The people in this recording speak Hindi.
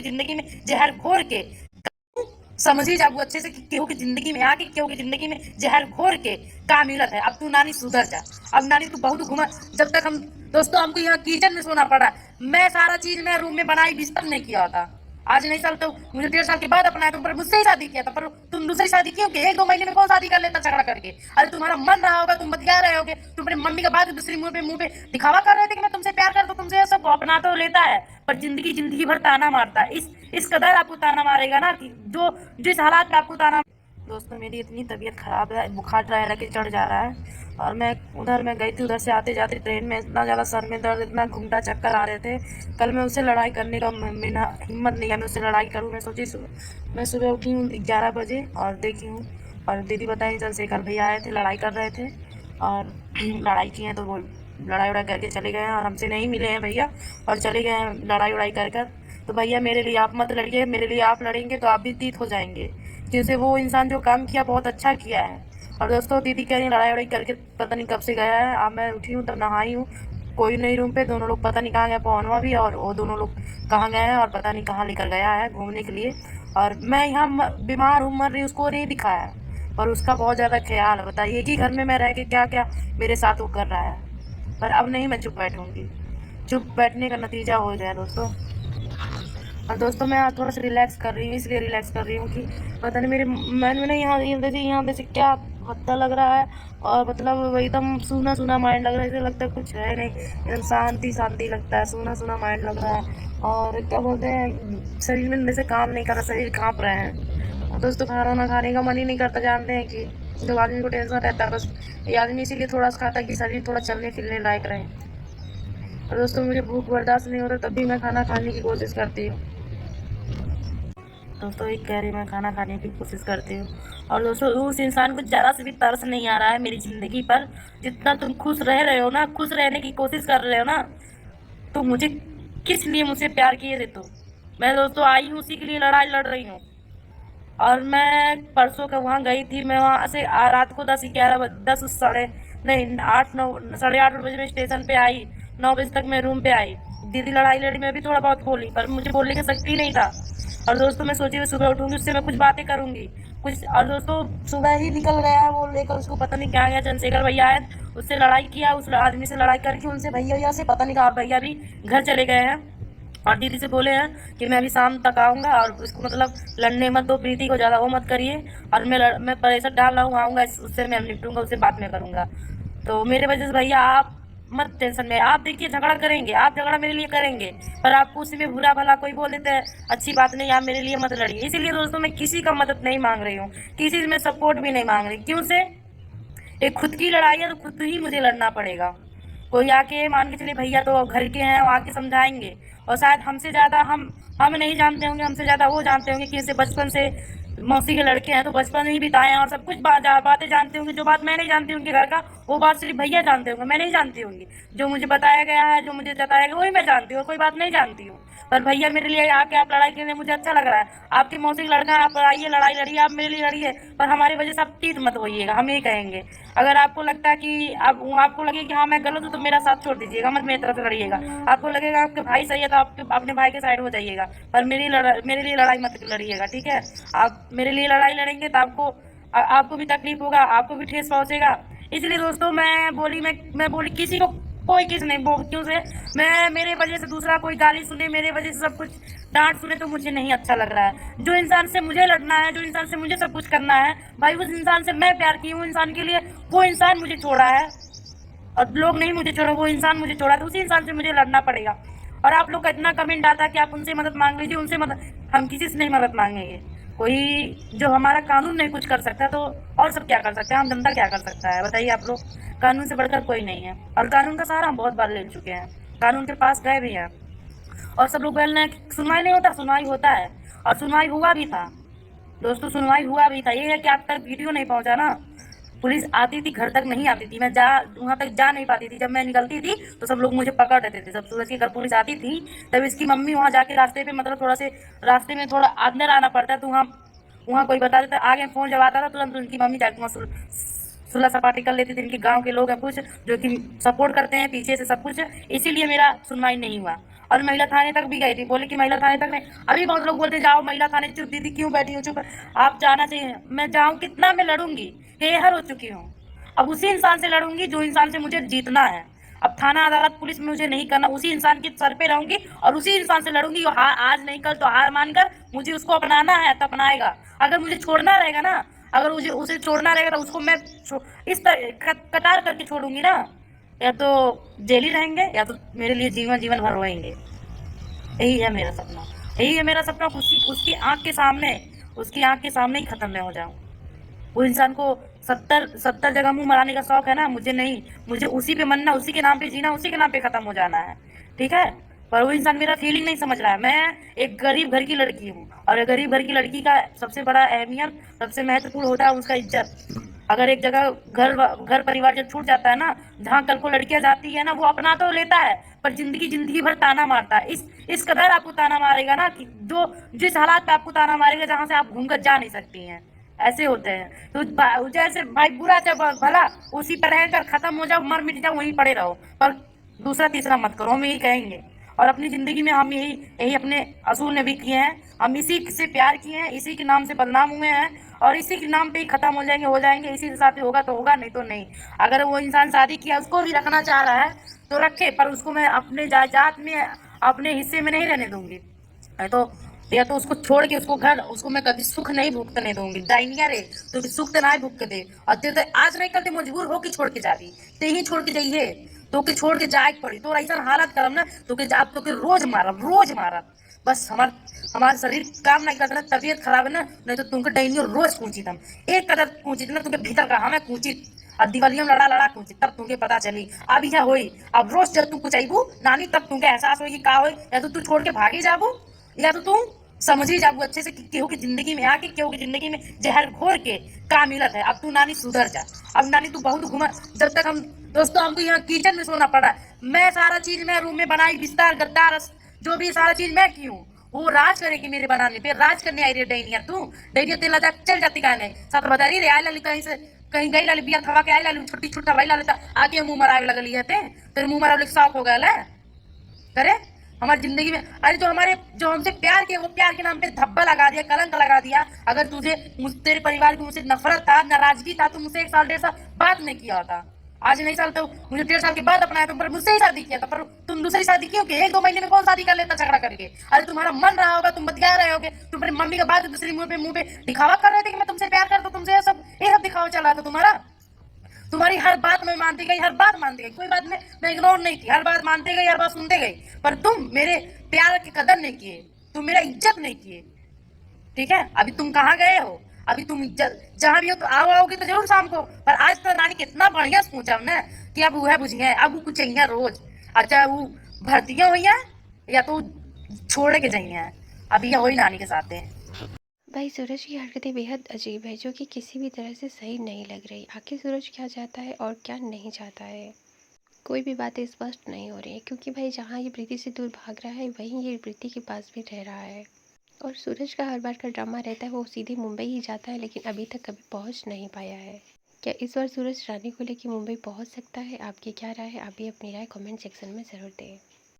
की जिंदगी में जहर घोर के समझी जाबू अच्छे से कि केहू की जिंदगी में आके केहू की जिंदगी में जहर घोर के का मिलत है। अब तू नानी सुधर जा। अब नानी तू बहुत घुमा। जब तक हम दोस्तों हमको यहाँ किचन में सोना पड़ा। मैं सारा चीज मैं रूम में बनाई बिस्तर नहीं किया था। आज नहीं साल तो मुझे 1.5 साल के बाद अपना है। तुम पर मुझसे ही शादी किया था पर तुम दूसरी शादी क्यों की? 1-2 महीने में कौन शादी कर लेता झगड़ा करके? अरे तुम्हारा मन रहा होगा तुम बतिया रहे होगे। तुम अपनी मम्मी के बाद दूसरी मुंह पे दिखावा कर रहे थे कि मैं तुमसे प्यार करता हूं, तुमसे ये सब अपना तो लेता है पर जिंदगी जिंदगी भर ताना मारता है। इस कदर आपको ताना मारेगा ना कि जो जिस हालात में आपको ताना। दोस्तों मेरी इतनी तबीयत खराब है, बुखार रह के चढ़ जा रहा है और मैं गई थी। उधर से आते जाते ट्रेन में इतना ज़्यादा सर में दर्द, इतना घूमटा चक्कर आ रहे थे। कल मैं उससे लड़ाई करने का मेरा हिम्मत नहीं है मैं उससे लड़ाई करूँ। मैं सुबह उठी हूँ 11 बजे और देखी हूँ और दीदी बताई चंद्रशेखर भैया आए थे, लड़ाई कर रहे थे और लड़ाई की है तो वो लड़ाई उड़ाई करके चले गए हैं और हमसे नहीं मिले हैं भैया और चले गए हैं लड़ाई उड़ाई कर कर। तो भैया मेरे लिए आप मत लड़िए, मेरे लिए आप लड़ेंगे तो आप भी तीत हो जाएंगे। जैसे वो इंसान जो काम किया बहुत अच्छा किया है। और दोस्तों दीदी कह रही लड़ाई उड़ाई करके पता नहीं कब से गया है। अब मैं उठी हूँ तब नहाई हूँ, कोई नहीं रूम पे। दोनों लोग पता नहीं कहाँ गए, पवनवा भी और वो दोनों लोग कहाँ गए हैं और पता नहीं कहाँ लेकर गया है घूमने के लिए। और मैं यहाँ बीमार हूँ, मर रही, उसको नहीं दिखाया और उसका बहुत ज़्यादा ख्याल है। बताइए एक ही घर में मैं रह के क्या क्या मेरे साथ वो कर रहा है। पर अब नहीं मैं चुप बैठूंगी। चुप बैठने का नतीजा हो गया दोस्तों। और दोस्तों मैं थोड़ा सा रिलैक्स कर रही हूँ, इसलिए रिलैक्स कर रही हूँ कि पता नहीं मेरे मन में ना यहाँ जैसे क्या हत्ता लग रहा है और मतलब एकदम सूना सूना माइंड लग रहा है। ऐसे लगता है कुछ है नहीं, एकदम शांति शांति लगता है, सूना सूना माइंड लग रहा है। और क्या बोलते हैं शरीर में जैसे काम नहीं कर रहा, शरीर काँप रहे हैं। और दोस्तों खाना ना खाने का मन ही नहीं करता। जानते हैं कि जब आदमी को टेंशन रहता है बस ये आदमी इसीलिए थोड़ा सा खाता है कि शरीर थोड़ा चलने फिरने लायक रहे। और दोस्तों मुझे भूख बर्दाश्त नहीं होता तब भी मैं खाना खाने की कोशिश करती हूँ। दोस्तों एक कह रही मैं खाना खाने की कोशिश करती हूँ। और दोस्तों उस इंसान को ज़रा से भी तरस नहीं आ रहा है मेरी ज़िंदगी पर। जितना तुम खुश रह रहे हो ना, खुश रहने की कोशिश कर रहे हो ना, तो मुझे किस लिए मुझसे प्यार किए थे तुम? मैं दोस्तों आई हूँ उसी के लिए लड़ाई लड़ रही हूँ। और मैं परसों का वहाँ गई थी। मैं वहाँ से रात को 10-11 10 साढ़े नहीं 8-9 8:30 बजे मैं स्टेशन पे आई। 9 बजे तक मैं रूम पे आई। दीदी लड़ाई लड़ी, मैं भी थोड़ा बहुत बोली पर मुझे बोलने की शक्ति नहीं था। और दोस्तों मैं सोची मैं सुबह उठूंगी उससे मैं कुछ बातें करूंगी कुछ। और दोस्तों सुबह ही निकल गया वो लेकर, उसको पता नहीं क्या गया। चंद्रशेखर भैया आए, उससे लड़ाई किया, उस आदमी से लड़ाई करके उनसे भैया से पता नहीं कहा भैया भी घर चले गए हैं। और दीदी से बोले हैं कि मैं अभी शाम तक आऊँगा और उसको मतलब लड़ने मत दो, प्रीति को ज़्यादा वो मत करिए। और मैं प्रेशर डाल रहा हूँ, आऊँगा उससे मैं निपटूंगा, उससे बात में करूँगा। तो मेरे वजह से भैया आप मत टेंशन में। आप देखिए झगड़ा करेंगे, आप झगड़ा मेरे लिए करेंगे पर आपको उसी में बुरा भला कोई बोल देता है अच्छी बात नहीं, आप मेरे लिए मत लड़िए। इसीलिए दोस्तों मैं किसी का मदद नहीं मांग रही हूँ, किसी में सपोर्ट भी नहीं मांग रही। क्यों से? एक खुद की लड़ाई है तो खुद ही मुझे लड़ना पड़ेगा। कोई आके मान के चलिए भैया तो घर के हैं, वो आके समझाएंगे और शायद हमसे ज़्यादा हम नहीं जानते होंगे, हमसे ज़्यादा वो जानते होंगे कि इसे बचपन से मौसी के लड़के हैं तो बचपन ही बिताए हैं और सब कुछ बातें जानते होंगे। जो बात मैं नहीं जानती उनके घर का, वो बात सिर्फ भैया जानते होंगे, मैं नहीं जानती होंगी। जो मुझे बताया गया है, जो मुझे जताया गया वही मैं जानती हूँ, कोई बात नहीं जानती हूँ। पर भैया मेरे लिए आके आप लड़ाई के लिए मुझे अच्छा लग रहा है। आपकी मौसी का लड़का, आप आइए लड़ाई लड़िए, आप मेरे लिए लड़िए पर हमारी वजह से आप तीत मत होइएगा, हम यही कहेंगे। अगर आपको लगता है कि आपको लगे कि हाँ मैं गलत हूँ तो मेरा साथ छोड़ दीजिएगा, मत मेरी तरफ से लड़िएगा। आपको लगेगा आपके भाई सही है तो आप अपने भाई के साइड हो जाइएगा पर मेरे लिए लड़ाई मत लड़िएगा, ठीक है? आप मेरे लिए लड़ाई लड़ेंगे तो आपको भी तकलीफ होगा, आपको भी ठेस पहुंचेगा। इसलिए दोस्तों मैं बोली किसी को कोई किस नहीं बोल क्यों से मैं मेरे वजह से दूसरा कोई गाली सुने, मेरे वजह से सब कुछ डांट सुने तो मुझे नहीं अच्छा लग रहा है। जो इंसान से मुझे लड़ना है, जो इंसान से मुझे सब कुछ करना है, भाई उस इंसान से मैं प्यार की हूँ इंसान के लिए, वो इंसान मुझे छोड़ा है और लोग नहीं मुझे छोड़ा, वो इंसान मुझे छोड़ा तो उसी इंसान से मुझे लड़ना पड़ेगा। और आप लोग का इतना कमेंट आता है कि आप उनसे मदद मांग लीजिए, उनसे मदद, हम किसी से नहीं मदद मांगेंगे। कोई जो हमारा कानून नहीं कुछ कर सकता तो और सब क्या कर सकते हैं, हम जनता क्या कर सकता है बताइए आप लोग? कानून से बढ़कर कोई नहीं है और कानून का सहारा हम बहुत बार ले चुके हैं, कानून के पास गए भी हैं। और सब लोग बोल रहे हैं कि सुनवाई नहीं होता, सुनवाई होता है और सुनवाई हुआ भी था। दोस्तों सुनवाई हुआ भी था, ये है कि आप तक वीडियो नहीं पहुंचा ना। पुलिस आती थी, घर तक नहीं आती थी, मैं वहां तक जा नहीं पाती थी। जब मैं निकलती थी तो सब लोग मुझे पकड़ देते थे। जब सूरज की घर पुलिस आती थी तब इसकी मम्मी वहां जाके रास्ते पे मतलब थोड़ा से रास्ते में थोड़ा अंदर आना पड़ता है तो वहाँ वहाँ कोई बता देता, आगे फोन जब आता था तुरंत उनकी मम्मी जाके वहाँ सुलह सपाटी कर लेते थे। इनके गांव के लोग हैं कुछ जो कि सपोर्ट करते हैं पीछे से सब कुछ, इसीलिए मेरा सुनवाई नहीं हुआ। और महिला थाने तक भी गई थी, बोले कि महिला थाने तक नहीं। अभी बहुत लोग बोलते जाओ महिला थाने, चुप दीदी क्यों बैठी हो, चुप। आप जाना चाहिए, मैं जाऊँ कितना मैं लड़ूंगी, हेहर हो चुकी हूँ। अब उसी इंसान से लड़ूंगी जो इंसान से मुझे जीतना है। अब थाना अदालत पुलिस में मुझे नहीं करना, उसी इंसान के सर पे रहूंगी और उसी इंसान से लड़ूंगी। हार आज नहीं कल तो हार मानकर मुझे उसको अपनाना है तो अपनाएगा। अगर मुझे छोड़ना रहेगा ना, अगर मुझे उसे छोड़ना रहेगा तो उसको मैं इस तरह कतार करके छोड़ूंगी ना, या तो जेल ही रहेंगे या तो मेरे लिए जीवन जीवन भर रोएंगे। यही है मेरा सपना, यही है मेरा सपना। उसकी आंख के सामने, उसकी आंख के सामने ही खत्म मैं हो जाऊं। वो इंसान को 70 जगह मुंह मराने का शौक है ना, मुझे नहीं। मुझे उसी पे मरना, उसी के नाम पे जीना, उसी के नाम पे खत्म हो जाना है, ठीक है। पर वो इंसान मेरा फीलिंग नहीं समझ रहा है। मैं एक गरीब घर की लड़की हूँ और गरीब घर की लड़की का सबसे बड़ा अहमियत, सबसे महत्वपूर्ण होता है उसका इज्जत। अगर एक जगह घर घर परिवार जब छूट जाता है ना, जहाँ कल को लड़कियां जाती है ना, वो अपना तो लेता है पर जिंदगी जिंदगी भर ताना मारता है। इस कदर आपको ताना मारेगा ना कि जो जिस हालात पे आपको ताना मारेगा जहाँ से आप घूमकर जा नहीं सकती हैं, ऐसे होते हैं। तो जैसे भाई बुरा चाहे भला, उसी पर रहकर खत्म हो जाओ, मर मिट जाओ, वहीं पड़े रहो, पर दूसरा तीसरा मत करो, हम यही कहेंगे। और अपनी जिंदगी में हम यही यही अपने असूल ने भी किए हैं। हम इसी से प्यार किए हैं, इसी के नाम से बदनाम हुए हैं और इसी के नाम पे ही खत्म हो जाएंगे। इसी के साथ होगा तो होगा, नहीं तो नहीं। अगर वो इंसान शादी किया उसको भी रखना चाह रहा है तो रखे, पर उसको मैं अपने जायदाद में, अपने हिस्से में नहीं रहने दूंगी। तो या तो उसको छोड़ के उसको घर, उसको मैं कभी सुख नहीं भुगतने दूंगी। डाइनिया रे तो सुख तो ना भुगत दे, और ते आज नहीं करते मजबूर हो के छोड़ के जा दी, ते ही छोड़ के जाइए, तो के छोड़ के जाए पड़ी तो ऐसा हालत करम ना, तो के आप तो के रोज मारब। बस हमारा शरीर काम नहीं करता ना, तबीयत खराब है ना, नहीं तो तुमको डाइनियो रोज कूची दम, एक कदर कूची ना तुमके भीतर का हमें कूची। अब दिवालियम लड़ा लड़ा कूची, तब तुमके पता चली अब यह होई। अब रोज जब तू कुछ आईबू नानी, तब तुमके एहसास होगी का हो, या तो तू छोड़ के भागी जाबू, या तो तुम समझ ही जाबू अच्छे से कि केहू की जिंदगी में आके केहू की जिंदगी में जहर घोर के का मिलत है। अब तू नानी सुधर जा। अब नानी तू बहुत घुमा, जब तक हम दोस्तों हमको यहाँ किचन में सोना पड़ा। मैं सारा चीज मैं रूम में बनाई, बिस्तर गद्दार जो भी सारा चीज मैं की हूँ। वो राज करेगी मेरे बनाने पे, राज करने आई रही डैनिया तू। डैनिया तेला जा चल जाती कहने साथ बता रही रे, आई लाली कहीं से कहीं गई लाली बिया थवा के आई लाली छोटी छोटा भाई लाली आगे मुंह मरावे लगली है तेरे मुंह मरावे शौक हो गया है करे हमारी जिंदगी में। अरे जो हमारे जो हमसे प्यार किया वो प्यार के नाम पे धब्बा लगा दिया, कलंक लगा दिया। अगर तुझे तेरे परिवार की मुझसे नफरत था, नाराजगी था, तो मुझसे 1 साल 1.5 साल बात नहीं किया होता। आज नहीं साल तो मुझे 1.5 साल के बाद अपनाया तुम, पर मुझसे ही शादी किया था। पर तुम दूसरी शादी क्यों की? 1-2 महीने में कौन शादी कर लेता झगड़ा करके? अरे तुम्हारा मन रहा होगा, तुम बतिया रहे होगे, तुम अपनी मम्मी के बाद दूसरी मुंह पे दिखावा कर रहे थे कि मैं तुमसे प्यार करता हूँ, तुमसे ये सब दिखावा चला था तुम्हारा। तुम्हारी हर बात में मानती गई, हर बात मानती गई, कोई बात में मैं इग्नोर नहीं की, हर बात मानते गई, हर बात सुनते गई। पर तुम मेरे प्यार की कदर नहीं किए, तुम मेरा इज्जत नहीं किए, ठीक है। अभी तुम कहाँ गए हो? अभी तुम जहां भी हो तो आओगे तो जरूर शाम को। पर आज तो रानी कितना बढ़िया सोचा ना कि अब वह बुझिए, अब वो कुछ चाहिए रोज। अच्छा वो भर्तियां हुई है या तो छोड़ के जाइए, अभी यह वही नानी के साथ है। भाई सूरज की हरकतें बेहद अजीब है, जो कि किसी भी तरह से सही नहीं लग रही। आखिर सूरज क्या चाहता है और क्या नहीं चाहता है, कोई भी बातें स्पष्ट नहीं हो रही है। क्योंकि भाई जहाँ ये प्रीति से दूर भाग रहा है, वहीं ये प्रीति के पास भी रह रहा है। और सूरज का हर बार का ड्रामा रहता है, वो सीधे मुंबई ही जाता है, लेकिन अभी तक कभी पहुँच नहीं पाया है। क्या इस बार सूरज रानी को लेकर मुंबई पहुँच सकता है? आपकी क्या राय है? आप भी अपनी राय कमेंट सेक्शन में ज़रूर दें।